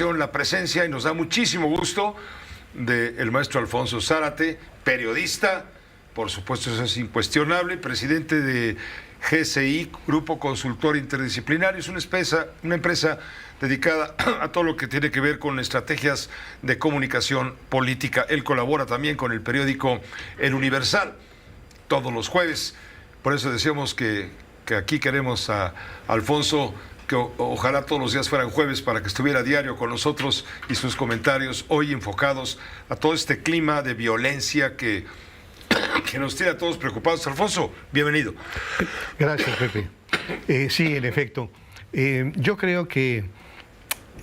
ocasión la presencia, y nos da muchísimo gusto, del maestro Alfonso Zárate, periodista, por supuesto eso es incuestionable, presidente de GSI, Grupo Consultor Interdisciplinario. Es una empresa dedicada a todo lo que tiene que ver con estrategias de comunicación política. Él colabora también con el periódico El Universal todos los jueves. Por eso decíamos que aquí queremos a Alfonso, que ojalá todos los días fueran jueves para que estuviera a diario con nosotros, y sus comentarios hoy enfocados a todo este clima de violencia que nos tiene a todos preocupados. Alfonso, bienvenido. Gracias, Pepe. Sí, en efecto. Yo creo que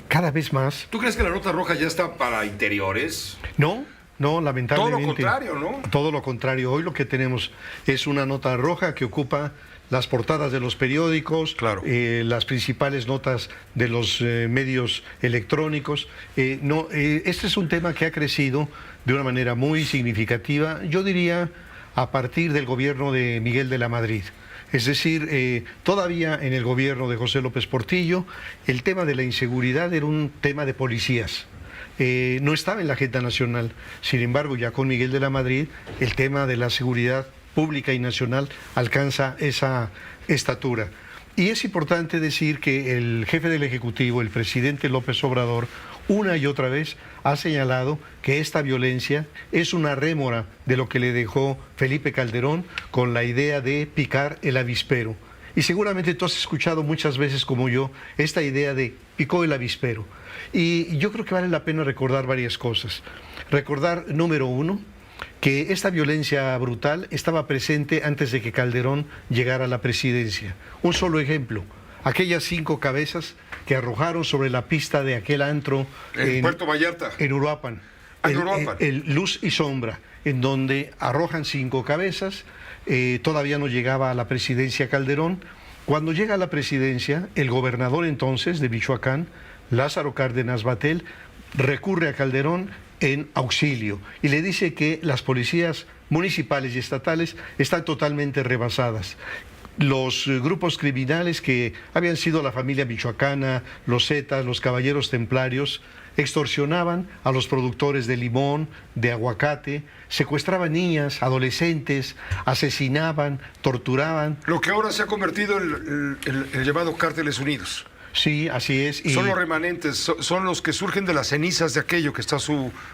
cada vez más... ¿Tú crees que la nota roja ya está para interiores? No, lamentablemente. Todo lo contrario, ¿no? Todo lo contrario. Hoy lo que tenemos es una nota roja que ocupa las portadas de los periódicos, claro, las principales notas de los medios electrónicos. Este es un tema que ha crecido de una manera muy significativa, yo diría, a partir del gobierno de Miguel de la Madrid. Es decir, todavía en el gobierno de José López Portillo, el tema de la inseguridad era un tema de policías. No estaba en la agenda nacional. Sin embargo, ya con Miguel de la Madrid, el tema de la seguridad pública y nacional alcanza esa estatura. Y es importante decir que el jefe del Ejecutivo, el presidente López Obrador, una y otra vez ha señalado que esta violencia es una rémora de lo que le dejó Felipe Calderón con la idea de picar el avispero. Y seguramente tú has escuchado muchas veces como yo esta idea de picó el avispero. Y yo creo que vale la pena recordar varias cosas. Recordar, número uno, que esta violencia brutal estaba presente antes de que Calderón llegara a la presidencia. Un solo ejemplo, aquellas 5 cabezas que arrojaron sobre la pista de aquel antro en Puerto Vallarta, en Uruapan, el Luz y Sombra, en donde arrojan 5 cabezas. Todavía no llegaba a la presidencia Calderón. Cuando llega a la presidencia, el gobernador entonces de Michoacán, Lázaro Cárdenas Batel, recurre a Calderón en auxilio y le dice que las policías municipales y estatales están totalmente rebasadas. Los grupos criminales que habían sido la familia michoacana, los Zetas, los Caballeros Templarios, extorsionaban a los productores de limón, de aguacate, secuestraban niñas, adolescentes, asesinaban, torturaban. Lo que ahora se ha convertido en el llamado Cárteles Unidos. Sí, así es. Y son los remanentes, son los que surgen de las cenizas de aquello que estás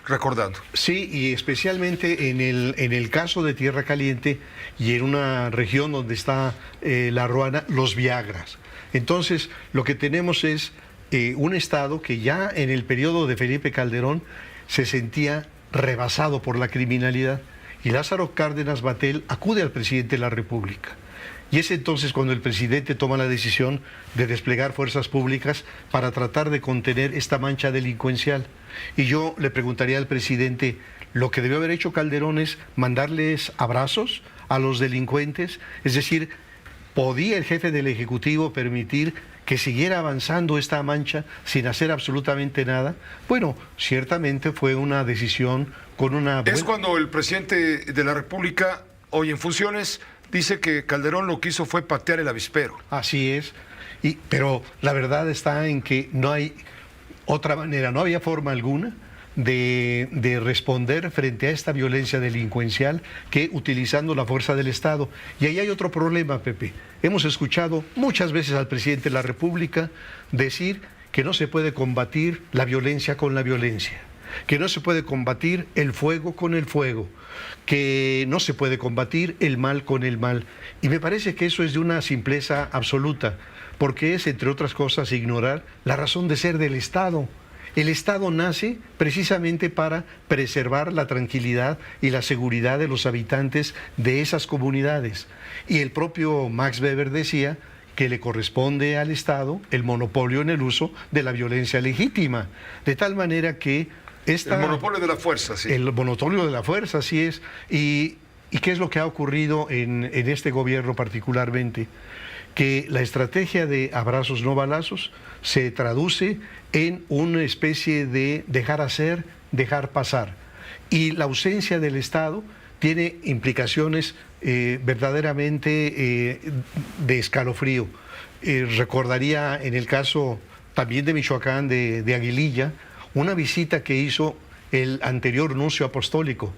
recordando. Sí, y especialmente en el caso de Tierra Caliente y en una región donde está la Ruana, los Viagras. Entonces, lo que tenemos es un Estado que ya en el periodo de Felipe Calderón se sentía rebasado por la criminalidad, y Lázaro Cárdenas Batel acude al presidente de la República. Y es entonces cuando el presidente toma la decisión de desplegar fuerzas públicas para tratar de contener esta mancha delincuencial. Y yo le preguntaría al presidente, ¿lo que debió haber hecho Calderón es mandarles abrazos a los delincuentes? Es decir, ¿podía el jefe del Ejecutivo permitir que siguiera avanzando esta mancha sin hacer absolutamente nada? Bueno, ciertamente fue una decisión con una... Es cuando el presidente de la República, hoy en funciones, dice que Calderón lo que hizo fue patear el avispero. Así es, pero la verdad está en que no hay otra manera, no había forma alguna de responder frente a esta violencia delincuencial que utilizando la fuerza del Estado. Y ahí hay otro problema, Pepe. Hemos escuchado muchas veces al presidente de la República decir que no se puede combatir la violencia con la violencia, que no se puede combatir el fuego con el fuego, que no se puede combatir el mal con el mal. Y me parece que eso es de una simpleza absoluta, porque es, entre otras cosas, ignorar la razón de ser del Estado. El Estado nace precisamente para preservar la tranquilidad y la seguridad de los habitantes de esas comunidades. Y el propio Max Weber decía que le corresponde al Estado el monopolio en el uso de la violencia legítima, de tal manera que el monopolio de la fuerza, sí. El monopolio de la fuerza, así es. ¿Y qué es lo que ha ocurrido en este gobierno particularmente? Que la estrategia de abrazos no balazos se traduce en una especie de dejar hacer, dejar pasar. Y la ausencia del Estado tiene implicaciones verdaderamente de escalofrío. Recordaría en el caso también de Michoacán, de Aguililla, una visita que hizo el anterior nuncio apostólico,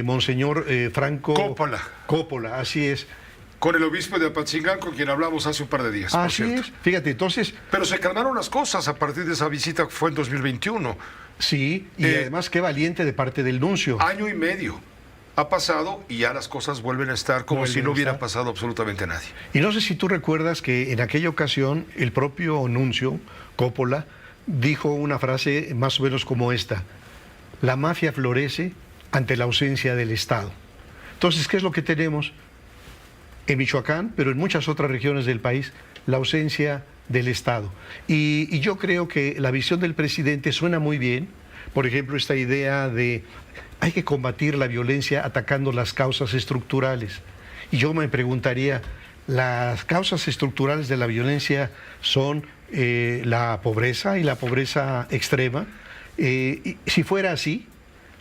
Monseñor Franco Coppola, así es. Con el obispo de Apatzingán, con quien hablamos hace un par de días. Así por cierto. es, fíjate, entonces... Pero se calmaron las cosas a partir de esa visita que fue en 2021. Sí, y además qué valiente de parte del nuncio. Año y medio ha pasado y ya las cosas vuelven a estar como si no hubiera pasado absolutamente nadie. Y no sé si tú recuerdas que en aquella ocasión el propio nuncio, Coppola, dijo una frase más o menos como esta: la mafia florece ante la ausencia del Estado. Entonces, ¿qué es lo que tenemos en Michoacán, pero en muchas otras regiones del país? La ausencia del Estado. Y yo creo que la visión del presidente suena muy bien. Por ejemplo, esta idea de hay que combatir la violencia atacando las causas estructurales. Y yo me preguntaría, ¿las causas estructurales de la violencia son la pobreza y la pobreza extrema? Y si fuera así,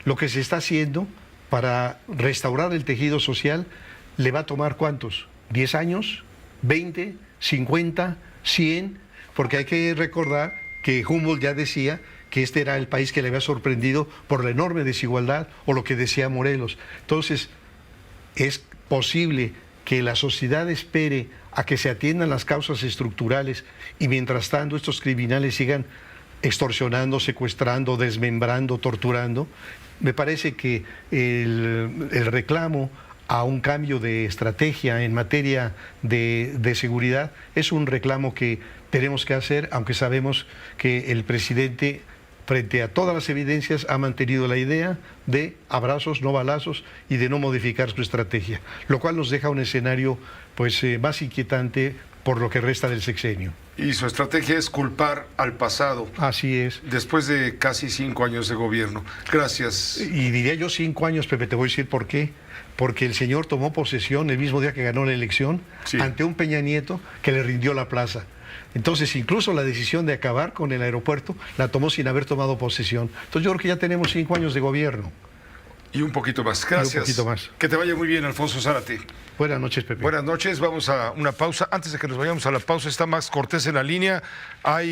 lo que se está haciendo para restaurar el tejido social le va a tomar ¿cuántos? ¿10 años? ¿20? ¿50? ¿100? Porque hay que recordar que Humboldt ya decía que este era el país que le había sorprendido por la enorme desigualdad, o lo que decía Morelos. Entonces, es posible que la sociedad espere a que se atiendan las causas estructurales y mientras tanto estos criminales sigan extorsionando, secuestrando, desmembrando, torturando. Me parece que el reclamo a un cambio de estrategia en materia de seguridad es un reclamo que tenemos que hacer, aunque sabemos que el presidente, frente a todas las evidencias, ha mantenido la idea de abrazos, no balazos, y de no modificar su estrategia, lo cual nos deja un escenario pues más inquietante por lo que resta del sexenio. Y su estrategia es culpar al pasado. Así es. Después de casi 5 años de gobierno. Gracias. Y diría yo 5 años, Pepe, te voy a decir por qué. Porque el señor tomó posesión el mismo día que ganó la elección, sí, ante un Peña Nieto que le rindió la plaza. Entonces, incluso la decisión de acabar con el aeropuerto la tomó sin haber tomado posesión. Entonces, yo creo que ya tenemos 5 años de gobierno. Y un poquito más. Gracias. Y un poquito más. Que te vaya muy bien, Alfonso Zárate. Buenas noches, Pepe. Buenas noches. Vamos a una pausa. Antes de que nos vayamos a la pausa, está Max Cortés en la línea. Hay